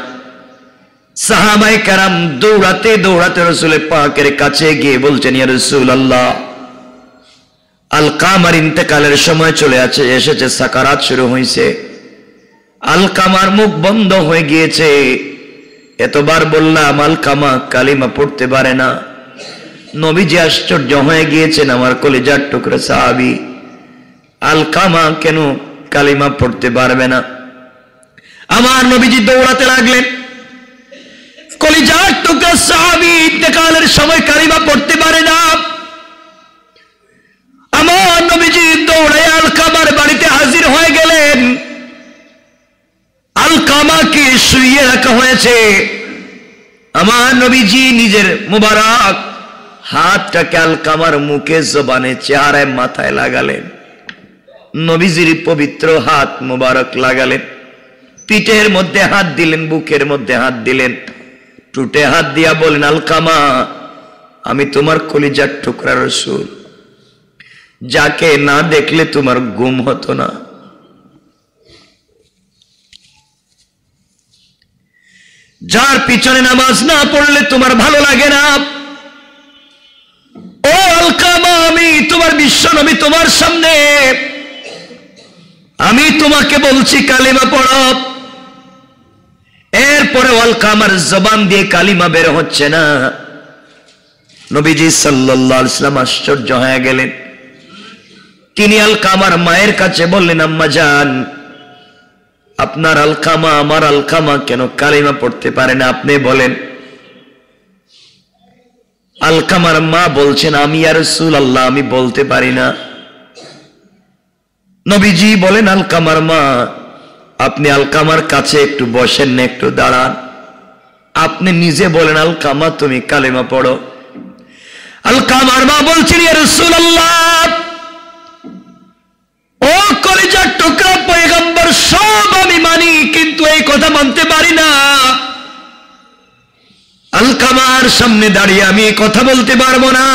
সাহাবায়ে কেরাম দৌড়াতে দৌড়াতে রাসূল পাকের কাছে গিয়ে বলছেন, ইয়া রাসূলুল্লাহ, আলকামার ইন্তেকালের সময় চলে এসেছে, সাকারাত শুরু হয়েছে, আলকামার মুখ বন্ধ হয়ে গিয়েছে। এতবার বললাম আলকামা কালিমা পড়তে পারে না। নবীজি আশ্চর্য হয়ে গিয়েছেন, আমার কলিজার টুকরা সাহাবী, আলকামা কেন কালিমা পড়তে পারবে না? আমার নবীজি দৌড়াতে লাগলেন। কলিজার টুকরা সাহাবী ইন্তেকালের সময় কালিমা পড়তে পারে না। আমার নবীজি দৌড়ে আলকামার বাড়িতে হাজির হয়ে গেলেন। আলকামাকে শুইয়ে রাখা হয়েছে। আমার নবীজি নিজের মুবারক হাতটাকে আলকামার মুখে, জবানে, চেহারায়, মাথায় লাগালেন। নবীজির পবিত্র হাত মুবারক লাগালেন, পিঠের মধ্যে হাত দিলেন, বুকের মধ্যে হাত দিলেন, টুটে হাত দিয়া বলেন, আলকামা, আমি তোমার কলিজার টুকরা রাসূল, যাকে না দেখলে তোমার ঘুম হতো না। যার পিছনে নামাজ না পড়লে তোমার ভালো লাগে না। ও আলকামা, আমি তোমার বিশ্ব নবী তোমার সামনে, আমি তোমাকে বলছি কালিমা পড়ো। এরপরে আলকামার জবান দিয়ে কালিমা বের হচ্ছে না। নবীজি সাল্লাল্লাহু আলাইহি ওয়াসাল্লাম আশ্চর্য হয়ে গেলেন। তিনি আলকামার মায়ের কাছে বললেন, আম্মা জান, আপনার আলকামা আমার আলকামা কেন কালিমা পড়তে পারে না, আপনি বলেন। আলকামার মা বলছেন, আমি ইয়া রাসূলুল্লাহ, আমি বলতে পারি না। নবীজি বলেন, আলকামার মা, আপনি আলকামার কাছে একটু বসেন না, একটু দাঁড়ান, আপনি নিজে বলেন, আলকামা তুমি কালিমা পড়ো। আলকামার মা বলছেন, ইয়া রাসূলুল্লাহ, ও কলিজার টুকরা পয়গম্বর, সব আমি মানি, কিন্তু এই কথা মানতে পারি না। আলকামার সামনে দাঁড়িয়ে আমি এই কথা বলতে পারবো না।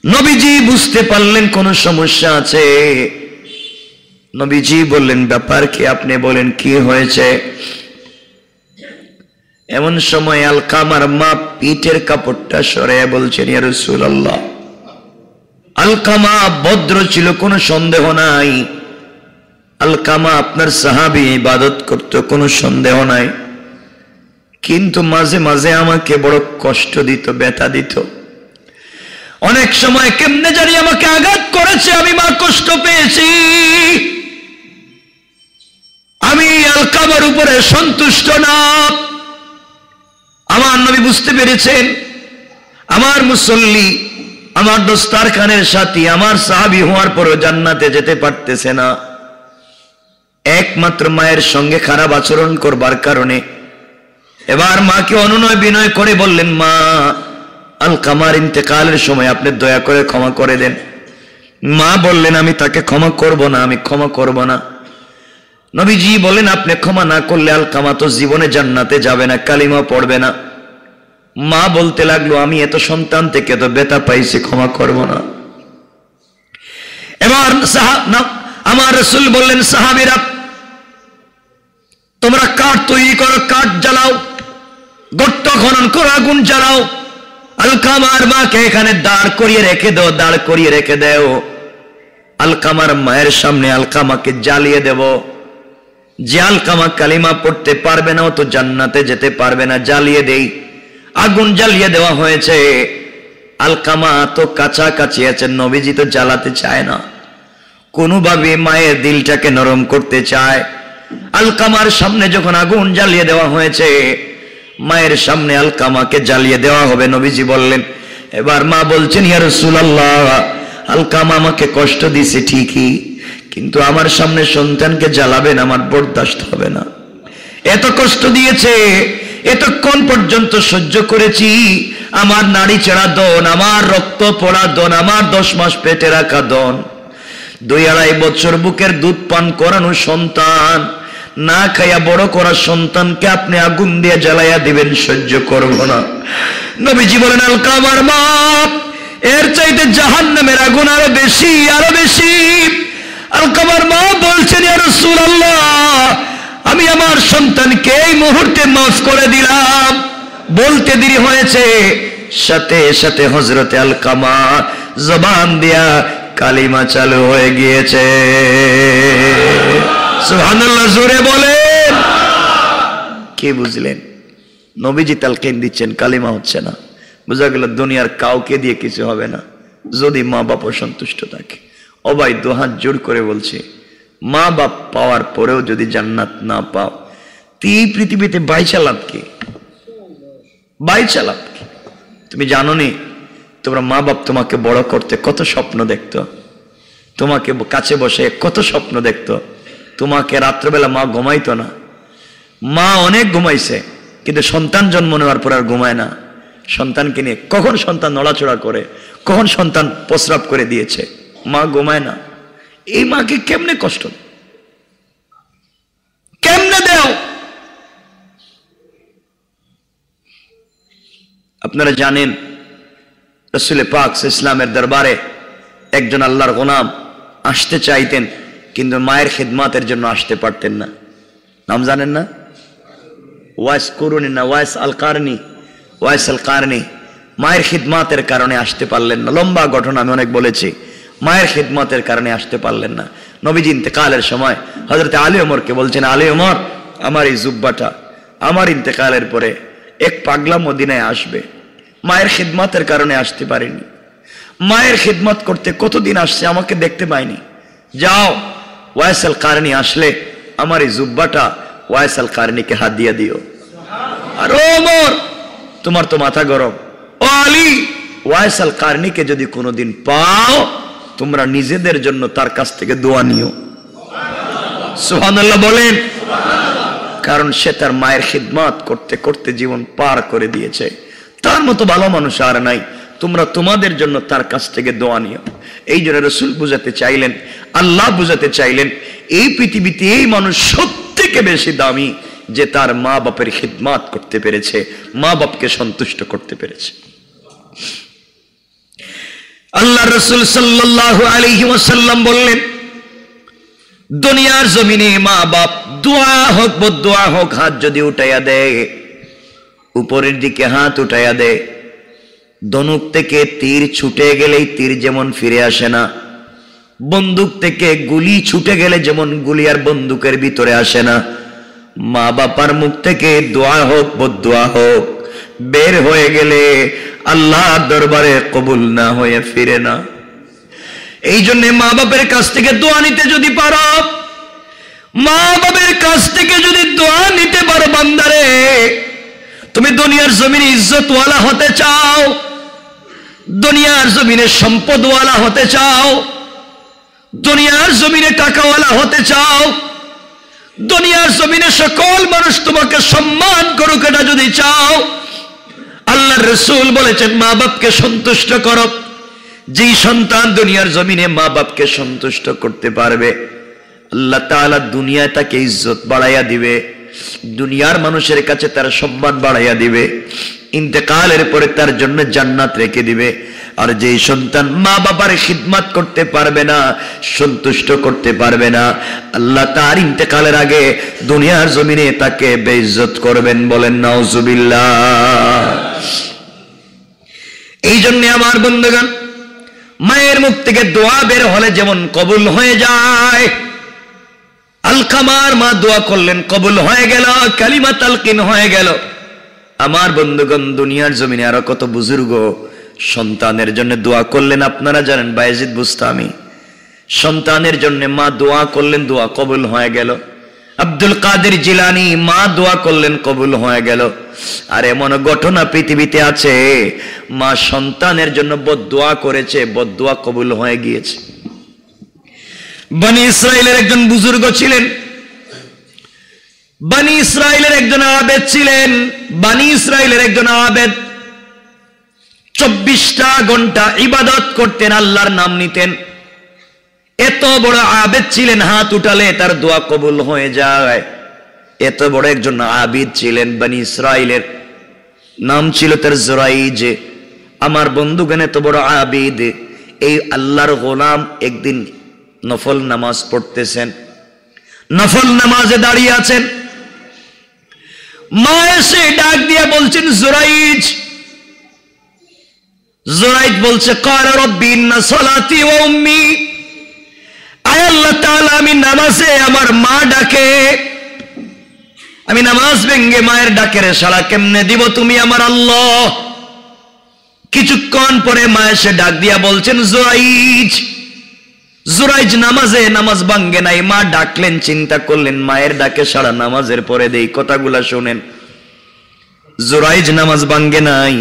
নবীজি বুঝতে পারলেন কোন সমস্যা আছে। নবীজি বললেন, ব্যাপার কি, আপনি বলেন কি হয়েছে। এমন সময় আলকামার মা পিঠের কাপড়টা সরিয়ে বলছেন, ইয়া রাসূলুল্লাহ, আলকামা ভদ্র ছিল, কোনো সন্দেহ নাই। আলকামা আপনার সাহাবী, ইবাদত করত, কোনো সন্দেহ নাই। কিন্তু মাঝে মাঝে আমাকে বড় কষ্ট দিত, ব্যথা দিত। অনেক সময় কেমনে জানি আমাকে আঘাত করেছে, আমি মা কষ্ট পেয়েছি। আমি আলকামার উপরে সন্তুষ্ট না। আমার নবী বুঝতে পেরেছেন, আমার মুসল্লি, আমার দস্তারখানের সাথী, আমার সাহাবী হওয়ার পরও জান্নাতে যেতে পারতেছে না, একমাত্র মায়ের সঙ্গে খারাপ আচরণ করবার কারণে। এবার মাকে অনুনয় বিনয় করে বললেন, মা, আলকামার ইন্তেকালের সময় আপনি দয়া করে ক্ষমা করে দেন। মা বললেন, আমি তাকে ক্ষমা করব না, আমি ক্ষমা করব না। নবীজি বলেন, আপনি ক্ষমা না করলে আলকামা তো জীবনে জান্নাতে যাবে না, কালিমা পড়বে না। মা বলতে লাগলো, আমি এত সন্তান থেকে এত ব্যথা পাইছি, ক্ষমা করব না। এবার আমার রাসূল বললেন, সাহাবীরা, তোমরা কাঠ তৈরি করো, কাঠ জ্বালাও, গর্ত খনন করো, আগুন জ্বালাও, আলকামার মাকে এখানে দাঁড় করিয়ে রেখে দাও, দাঁড় করিয়ে রেখে দাও। আলকামার মায়ের সামনে আলকামাকে জ্বালিয়ে দেব। যে আলকামা কালিমা পড়তে পারবে না, ও তো জান্নাতে যেতে পারবে না, জ্বালিয়ে দেই। আগুন জ্বালিয়ে দেওয়া হয়েছে। আলকামা তো কাছাকাছি আছে, নবীজি তো জ্বালাতে চায় না, কোনোভাবে মায়ের দিলটাকে নরম করতে চায়। আলকামার সামনে যখন আগুন জ্বালিয়ে দেওয়া হয়েছে, মায়ের সামনে আলকামাকে জ্বালিয়ে দেওয়া হবে, নবীজি বললেন। এবার মা বলছেন, ইয়া রাসূলুল্লাহ, আলকামা আমাকে কষ্ট দিছে ঠিকই, কিন্তু আমার সামনে সন্তানকে জ্বালাবেন, আমার বরদাস্ত হবে না। এত কষ্ট দিয়েছে, এতক্ষণ পর্যন্ত সহ্য করেছি, আমার নাড়ি চেড়া দন, আমার রক্ত পড়া দন, আমার 10 মাস পেটে রাখা দন, 2-2.5 বছর বুকের দুধ পান করানো সন্তান, না খাইয়া বড় করা সন্তানকে আপনি আগুন দিয়ে জ্বালাইয়া দিবেন, সহ্য করব না। নবীজি বলেন, আলকামার মা, এর চাইতে জাহান্নামের আগুন আরো বেশি, আরো বেশি। আলকামার মা বলছেন, ইয়া রাসূলুল্লাহ, আমি আমার সন্তানকে এই মুহূর্তে মাফ করে দিলাম। বলতে দেরি হয়েছে, সাথে সাথে হযরতে আলকামা জবান দিয়া কালিমা চালু হয়ে গিয়েছে। সুবহানাল্লাহ, জোরে বলেন। কি বুঝলেন? নবীজি তালকিন দিচ্ছেন, কালিমা হচ্ছে না। বোঝা গেল দুনিয়ার কাউকে দিয়ে কিছু হবে না, যদি মা বাপ সন্তুষ্ট থাকে। ও ভাই, দুহাত জোর করে বলছে, মা বাপ পাওয়ার পরেও যদি জান্নাত না পাও, এই পৃথিবীতে বাইচা লাভ কি? বাইচা লাভ কি? তুমি জানো নি, তোমরা মা বাপ তোমাকে বড় করতে কত স্বপ্ন দেখতো, তোমাকে কাছে বসে কত স্বপ্ন দেখতো। তোমাকে রাত্রবেলা মা ঘুমাইতো না, মা অনেক ঘুমাইছে, কিন্তু সন্তান জন্ম নেওয়ার পর আর ঘুমায় না। সন্তানকে নিয়ে। কখন সন্তান নড়াচড়া করে, কখন সন্তান প্রস্রাব করে দিয়েছে, মা ঘুমায় না। এই মাকে কেমনে কষ্ট কেমনে দেও? আপনারা জানেন রাসূল পাক ইসলামের দরবারে একজন আল্লাহর গোলাম আসতে চাইতেন, কিন্তু মায়ের খিদমতের জন্য আসতে পারতেন না। নাম জানেন না? ওয়াইস কুরুনি না ওয়াইস আল কারনি, ওয়াইস আল কারনি। মায়ের খিদমতের কারণে আসতে পারলেন না। লম্বা ঘটনা আমি অনেক বলেছি। মায়ের খিদমতের কারণে আসতে পারলেন না। নবীজি ইন্তেকালের সময় হযরত আলী ওমরকে বলছেন, আলী ওমর, আমার এই জুব্বাটা আমার ইন্তেকালের পরে এক পাগলা মদিনায় আসবে, মায়ের খিদমতের কারণে আসতে পারেনি। মায়ের খিদমত করতে কতদিন আসছে, আমাকে দেখতে পাইনি। যাও ওয়াইস আল কারনি আসলে আমার এই জুব্বাটা ওয়াইস আল কারনিকে হাত দিয়ে দিও। আর ওমর, তোমার তো মাথা গরম। ও আলী, ওয়াইস আল কারনিকে যদি কোনোদিন পাও, তোমরা নিজেদের জন্য তার কাছ থেকে দোয়া নিও। সুবহানাল্লাহ বলেন। কারণ সে তার মায়ের খিদমত করতে করতে জীবন পার করে দিয়েছে। তার মতো ভালো মানুষ আর নাই। তোমরা তোমাদের জন্য তার কাছ থেকে দোয়া নিও। এই জন্য রাসূল বুঝাতে চাইলেন, আল্লাহ বুঝাতে চাইলেন, এই পৃথিবীতে এই মানুষ সবথেকে বেশি দামি যে তার মা বাপের খিদমত করতে পেরেছে, মা বাপকে সন্তুষ্ট করতে পেরেছে। আল্লাহ রাসূল সাল্লাল্লাহু আলাইহি ওয়াসাল্লাম বললেন, দুনিয়ার জমিনে মা বাপ দোয়া হোক বদদোয়া হোক, হাত যদি উঠাইয়া দেয়, উপরের দিকে হাত উঠাইয়া দেয়, ধনুক থেকে তীর ছুটে গেলেই তীর যেমন ফিরে আসে না, বন্দুক থেকে গুলি ছুটে গেলে যেমন গুলি আর বন্দুকের ভিতরে আসে না, মা বাবার মুখ থেকে দোয়া হোক বদদোয়া হোক বের হয়ে গেলে আল্লাহর দরবারে কবুল না হয়ে ফিরে না। এই জন্য মা বাপের কাছ থেকে দোয়া নিতে যদি পারো, মা বাপের কাছ থেকে যদি দোয়া নিতে পারো, বান্দারে তুমি দুনিয়ার জমিনে ইজ্জতওয়ালা হতে চাও, দুনিয়ার জমিনে সম্পদওয়ালা হতে চাও, দুনিয়ার জমিনে টাকাওয়ালা হতে চাও, দুনিয়ার জমিনে সকল মানুষ তোমাকে সম্মান করুক, এটা যদি চাও, আল্লাহর রাসূল বলেছেন মা বাপকে সন্তুষ্ট করো। যেই সন্তান দুনিয়ার জমিনে মা বাপকে সন্তুষ্ট করতে পারবে, আল্লাহ তাআলা দুনিয়ায় তাকে ইজ্জত বাড়াইয়া দিবে, দুনিয়ার মানুষের কাছে তার সম্মান বাড়াইয়া দিবে, ইন্তেকালের পরে তার জন্য জান্নাত রেখে দিবে। আর যেই সন্তান মা বাবার খিদমত করতে পারবে না, সন্তুষ্ট করতে পারবে না, আল্লাহ তার ইন্তেকালের আগে দুনিয়ার জমিনে তাকে বেইজ্জত করবেন। বলেন নাউজুবিল্লাহ। এই জন্য আমার বন্ধুগণ, মায়ের মুখ থেকে দোয়া বের হলে যেমন কবুল হয়ে যায়, আলকামার মা দোয়া করলেন, কবুল হয়ে গেল, কালিমা তালকিন হয়ে গেল। আমার বন্ধুগণ, দুনিয়ার জমিনে আরো কত বুজুর্গ সন্তানের জন্য দোয়া করলেন। আপনারা জানেন বায়েজিদ বুস্তামি সন্তানের জন্য মা দোয়া করলেন, দোয়া কবুল হয়ে গেল। আব্দুল কাদের জিলানী মা দোয়া করলেন, কবুল হয়ে গেল। আর এমন ঘটনা পৃথিবীতে আছে, মা সন্তানের জন্য বদদোয়া করেছে, বদদোয়া কবুল হয়ে গিয়েছে। বনি ইসরাইলের একজন বুজুর্গ ছিলেন, বনি ইসরাইলের একজন আবেদ ছিলেন। বনি ইসরাইলের একজন আবেদ 24টা ঘন্টা ইবাদত করতেন, আল্লাহর নাম নিতেন। এত বড় আবেদ ছিলেন, হাত উঠালে তার দোয়া কবুল হয়ে যায়। এত বড় একজন আবিদ ছিলেন বনি ইসরাইলের, নাম ছিল তার জুরাইজ। আমার বন্ধুগণ, এত বড় আবিদ, এই আল্লাহর গোলাম একদিন নফল নামাজ পড়তেছেন, নফল নামাজে দাঁড়িয়ে আছেন। মা এসে ডাক দিয়ে বলছেন, জুরাইজ। জুরাইজ বলছে, ক্বালা রাব্বি ইন্না সালাতি ওয়া উম্মি, আয় আল্লাহ তাআলা, আমি নামাজে আমার মা ডাকে, আমি নামাজ ভেঙ্গে মায়ের ডাকের সাড়া কেমনে দিব তুমি আমার আল্লাহ। কিছুক্ষণ পরে মা এসে ডাক দিয়া বলছেন, জুরাইজ। জুরাইজ নামাজে, নামাজ ভাঙ্গে নাই, মা ডাকলেন, চিন্তা করলেন মায়ের ডাকে সাড়া নামাজের পরে দেই। কথাগুলা শোনেন, জুরাইজ নামাজ ভাঙ্গে নাই।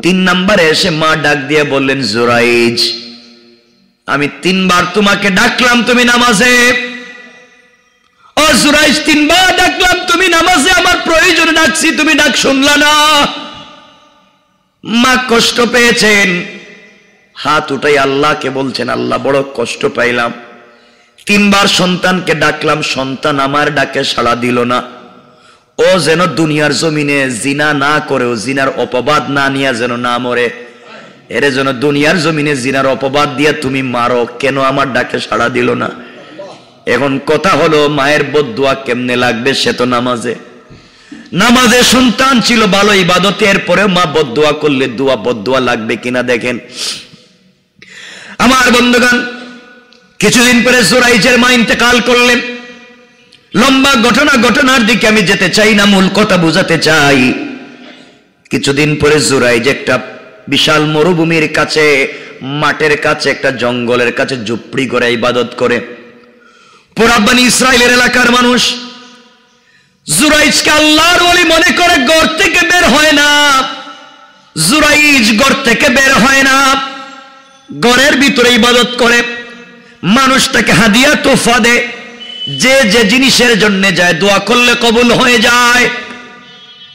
3 নম্বরে এসে মা ডাক দিয়ে বললেন, জুরাইজ, আমি 3 বার তোমাকে ডাকলাম, তুমি নামাজে। ও জুরাইজ, 3 বার ডাকলাম তুমি নামাজে, আমার প্রয়োজনে ডাকছি, তুমি ডাক শুনলা না। মা কষ্ট পেয়েছেন, হাত উঠাই আল্লাহকে বলছেন, আল্লাহ বড় কষ্ট পাইলাম, 3 বার সন্তানকে ডাকলাম, সন্তান আমার ডাকে সাড়া দিল না। ও যেন দুনিয়ার জমিনে জিনা না করেও জিনার অপবাদ না নিয়ে যেন না মরে, এরে যেন দুনিয়ার জমিনে জিনার অপবাদ দিয়া তুমি মারো, কেন আমার ডাকে সাড়া দিল না। এখন কথা হলো, মায়ের বদদুয়া কেমনে লাগবে? সে তো নামাজে সন্তান ছিল, ভালো ইবাদতে, এরপরেও মা বদদুয়া করলে বদদুয়া লাগবে কিনা দেখেন। আমার বন্ধুগণ, কিছুদিন পরে জুরাইজের মা ইন্তেকাল করলেন। লম্বা ঘটনার দিকে আমি যেতে চাই না, মূল কথা বুঝাতে চাই। কিছুদিন পরে জুরাইজ একটা বিশাল মরুভূমির কাছে, মাঠের কাছে, একটা জঙ্গলের কাছে ঝুপড়ি করে ইবাদত করে। পুরা বনি ইসরাইলের এলাকার মানুষ জুরাইজকে আল্লাহর ওলি মনে করে ঘর থেকে বের হয় না। জুরাইজ ঘর থেকে বের হয় না, ঘরের ভিতরে ইবাদত করে। মানুষ তাকে হাদিয়া তোফা দেয়, যে যে জিনিসের জন্য যায় দোয়া করলে কবুল হয়ে যায়।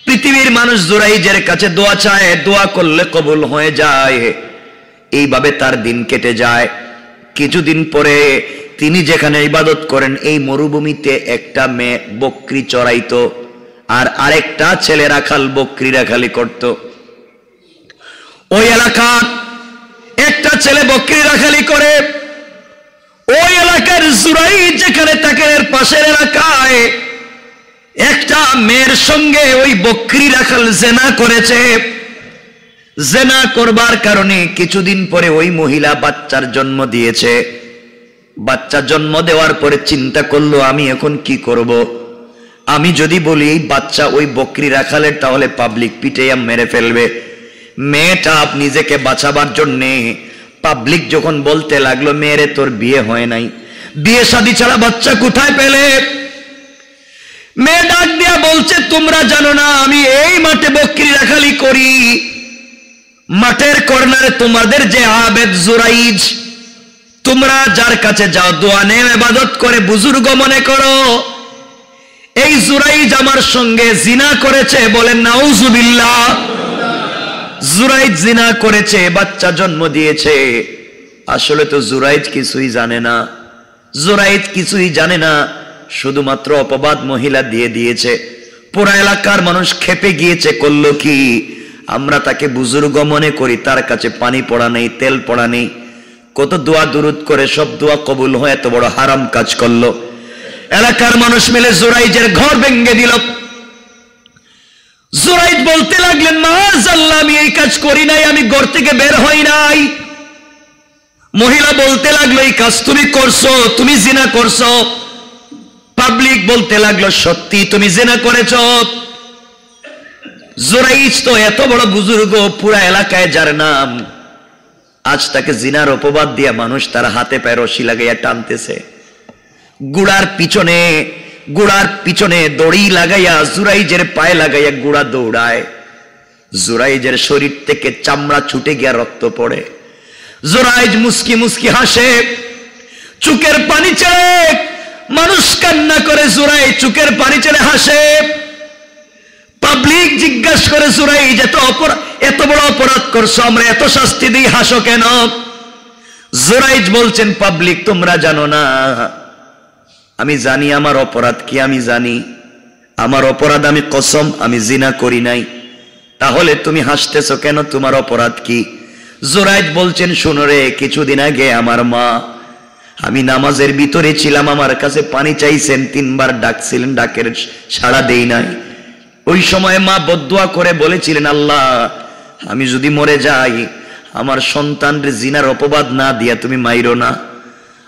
পৃথিবীর মানুষ জুরাইজের কাছে দোয়া চায়, দোয়া করলে কবুল হয়ে যায়। এইভাবে তার দিন কেটে যায়। কিছুদিন পরে তিনি যেখানে ইবাদত করেন, এই মরুভূমিতে একটা মেয়ে বকরি চড়াইতো, আর আরেকটা ছেলে রাখাল বকরি রাখালি করত। ওই এলাকার একটা ছেলে বকরি রাখালি করে, ওই এলাকার জুরাইজ যেখানে থাকে এর পাশের এলাকায় একটা মেয়ের সঙ্গে ওই বকরি রাখাল জেনা করেছে। জেনা করবার কারণে কিছুদিন পরে ওই মহিলা বাচ্চার জন্ম দিয়েছে। বাচ্চা জন্ম দেওয়ার পরে চিন্তা করলো, আমি এখন কি করব? আমি যদি বলি এই বাচ্চা ওই বকরি রাখালের, তাহলে পাবলিক পিটাইয়া মেরে ফেলবে। মেয়েটা নিজেকে বাঁচাবার জন্যে পাবলিক যখন বলতে লাগলো, মেয়েরে তোর বিয়ে হয় নাই, বিয়ে শাদী ছাড়া বাচ্চা কোথায় পেলে? মেয়ে ডাক দিয়া বলছে, তোমরা জানো না আমি এই মাঠে বকরি রাখালি করি, মাঠের কর্নারে তোমাদের যে আবেদ জুরাইজ, তোমরা যার কাছে যাও দোয়া নেও, ইবাদত করে বুজুর্গ মনে করো, এই জুরাইজ আমার সঙ্গে জিনা করেছে, বলেন নাউজুবিল্লাহ। জুরাইজ জিনা করেছে, বাচ্চা জন্ম দিয়েছে। আসলে তো জুরাইজ কিছুই জানে না, জুরাইজ কিছুই জানে না, শুধুমাত্র অপবাদ মহিলা দিয়ে দিয়েছে। পুরা এলাকার মানুষ খেপে গিয়েছে। করলো কি? আমরা তাকে বুজুর্গ মনে করি, তার কাছে পানি পড়া নেই, তেল পড়া নেই, কত দোয়া দুরুদ করে সব দোয়া কবুল হয়, এত বড় হারাম কাজ করলো। এলাকার মানুষ মিলে জুরাইজের ঘর ভেঙে দিল। জুরাইজ বলতে লাগলেন, মাআযাল্লাহ, আমি এই কাজ করি নাই, আমি ঘর থেকে বের হই নাই। মহিলা বলতে লাগলো, এই কাজ তুমি করছো, তুমি জিনা করছো। পাবলিক বলতে লাগলো, সত্যি তুমি জিনা করেছো। জুরাইজ তো এত বড় বুজুর্গ, পুরা এলাকায় যার নাম, আজ তাকে জিনার অপবাদ দিয়া মানুষ তার হাতে পায়ে রশি লাগাইয়া টানতেছে। গুড়ার পিছনে দড়ি লাগাইয়া জুরাইজের পায়ে লাগাইয়া গুড়া দৌড়ায়। জুরাইজের শরীর থেকে চামড়া ছুটে গিয়া রক্ত পড়ে। জুরাইজ মুস্কি মুস্কি হাসে, চোখের পানি ছেড়ে, মানুষ কান্না করে, জুরাইজ চোখের পানি ছেড়ে হাসে। পাবলিক জিজ্ঞাসা করে, জুরাইজ এত বড় অপরাধ করছো, আমরা এত শাস্তি দিই, হাসো কেন? জুরাইজ বলছেন, পাবলিক তোমরা জানো না, আমি জানি আমার অপরাধ কি, আমি জানি আমার অপরাধ, আমি কসম আমি জিনা করি নাই, তাহলে তুমি হাসতেছো কেন? তোমার অপরাধ কি? জুরাইজ বলছেন, শোনো রে, কিছুদিন আগে আমার মা, আমি নামাজের ভিতরে ছিলাম, আমার কাছে পানি চাইছেন, 3 বার ডাকছিলেন, ডাকের সাড়া দেই নাই। ওই সময় মা বদদুয়া করে বলেছিলেন, আল্লাহ, আমি যদি মরে যাই, আমার সন্তানরে জিনার অপবাদ না দিয়া তুমি মাইরো না।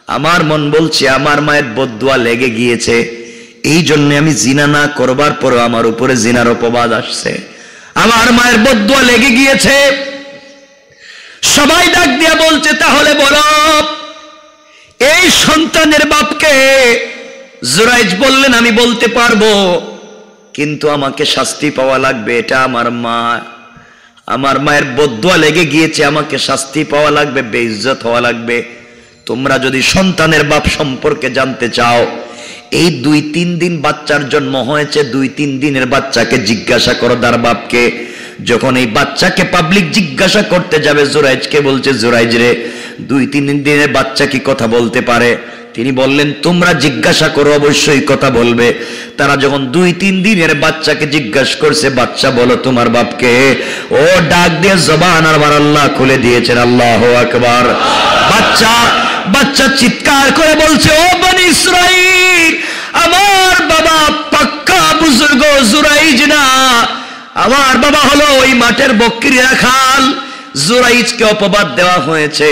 আমার মন বলছে আমার মায়ের বদদুয়া লেগে গিয়েছে, এই জন্য আমি জিনা না করবার পরও আমার উপরে জিনার অপবাদ আসছে, আমার মায়ের বদদুয়া লেগে গিয়েছে। সবাই ডাক দিয়া বলছে, তাহলে বলো এই সন্তানের বাপকে? জুরাইজ বললেন, আমি বলতে পারবো, কিন্তু আমাকে শাস্তি পাওয়া লাগবে, এটা আমার মা, আমার মায়ের বদদুয়া লেগে গিয়েছে, আমাকে শাস্তি পাওয়া লাগবে, বেইজ্জত হওয়া লাগবে। তোমরা যদি সন্তানের বাপ সম্পর্কে জানতে চাও, এই 2-3 দিন বাচ্চার জন্ম হয়েছে, 2-3 দিনের বাচ্চাকে জিজ্ঞাসা করো তার বাপকে। যখন এই বাচ্চাকে পাবলিক জিজ্ঞাসা করতে যাবে, জুরাইজকে বলছে, জুরাইজ রে, 2-3 দিনের বাচ্চা কি কথা বলতে পারে? তিনি বললেন, তোমরা জিজ্ঞাসা করো, অবশ্যই কথা বলবে। তারা যখন 2-3 দিনের বাচ্চাকে জিজ্ঞাসা করছে, বাচ্চা বলো তোমার বাপকে, ও ডাক দিয়ে জবান আমার আল্লাহ খুলে দিয়েছেন। আল্লাহু আকবার। বাচ্চা চিৎকার করে বলছে, ও বনি ইসরাইল, আমার বাবা পাক্কা বুজুর্গ জুরাইজ না, আমার বাবা হলো ওই মাঠের বকরি রাখাল। জুরাইজকে অপবাদ দেওয়া হয়েছে,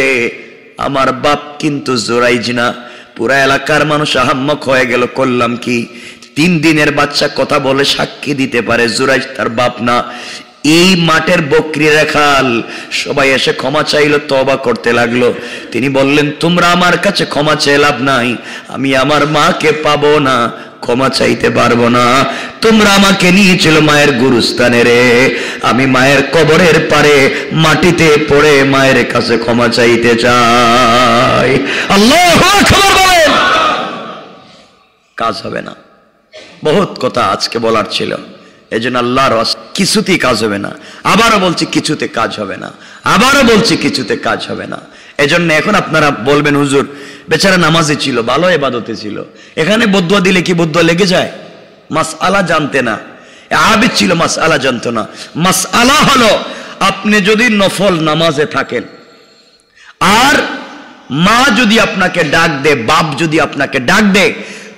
আমার বাপ কিন্তু জুরাইজ না। পুরা এলাকার মানুষ আহাম্মক হয়ে গেল। করলাম কি? 3 দিনের বাচ্চা কথা বলে সাক্ষী দিতে পারে জুরাইজ তার বাপ না। এই মাঠের বকরি রাখাল। সবাই এসে ক্ষমা চাইলো, তওবা করতে লাগলো। তিনি বললেন, তোমরা আমার কাছে ক্ষমা চেয়ে লাভ নাই, আমি আমার মাকে পাবো না, ক্ষমা চাইতে পারবো না। তোমরা আমাকে নিয়েছিল মায়ের গুরুস্থানে রে, আমি মায়ের কবরের পারে মাটিতে পড়ে মায়ের কাছে ক্ষমা চাইতে চাই। আল্লাহু আকবার বলেন। কাজ হবে না। বহুত কথা আজকে বলার ছিল, এজন্য আল্লাহর কিছুতেই কাজ হবে না। আবারও বলছি, কিছুতে কাজ হবে না। আবারও বলছি, কিছুতে কাজ হবে না। এজন্য এখন আপনারা বলবেন, হুজুর বেচারা নামাজে ছিল, ভালো ইবাদতে ছিল, এখানে বদুয়া দিলে কি বদুয়া লেগে যায়? মাসআলা জানতে না, আবিদ ছিল, মাসআলা জানতো না। মাসআলা হলো, আপনি যদি নফল নামাজে থাকেন আর মা যদি আপনাকে ডাক দে, বাপ যদি আপনাকে ডাক দে,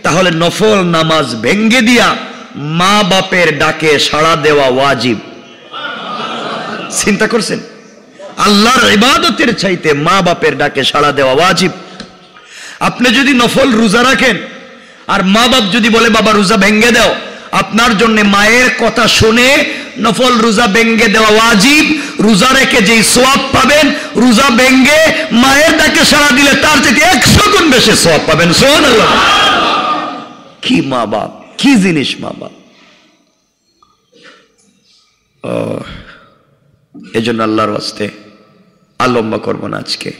তাহলে নফল নামাজ ভেঙ্গে দিয়া মা বাপের ডাকে সাড়া দেওয়া ওয়াজিব। চিন্তা করছেন? আল্লাহর ইবাদতের চাইতে মা বাপের ডাকে সাড়া দেওয়া ওয়াজিব। আপনি যদি নফল রোজা রাখেন আর মা বাপ যদি বলে বাবা রোজা ভেঙ্গে দাও, আপনার জন্য মায়ের কথা শুনে নফল রোজা ভেঙ্গে দেওয়া ওয়াজিব। রোজা রেখে যেই সওয়াব পাবেন, রোজা ভেঙ্গে মায়ের ডাকে সাড়া দিলে তার থেকে 100 গুণ বেশি সওয়াব পাবেন। সুবহানাল্লাহ। কি মা বাপ, কি জিনিস মা বাপ। এজন্য আল্লাহর ওয়াস্তে লম্বা করবো না আজকে।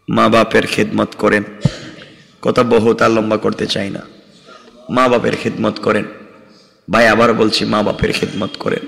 মা বাপের খিদমত করেন। কথা বহুত লম্বা করতে চাই না। মা বাপের খিদমত করেন ভাই, আবার বলছি, মা বাপের খিদমত করেন।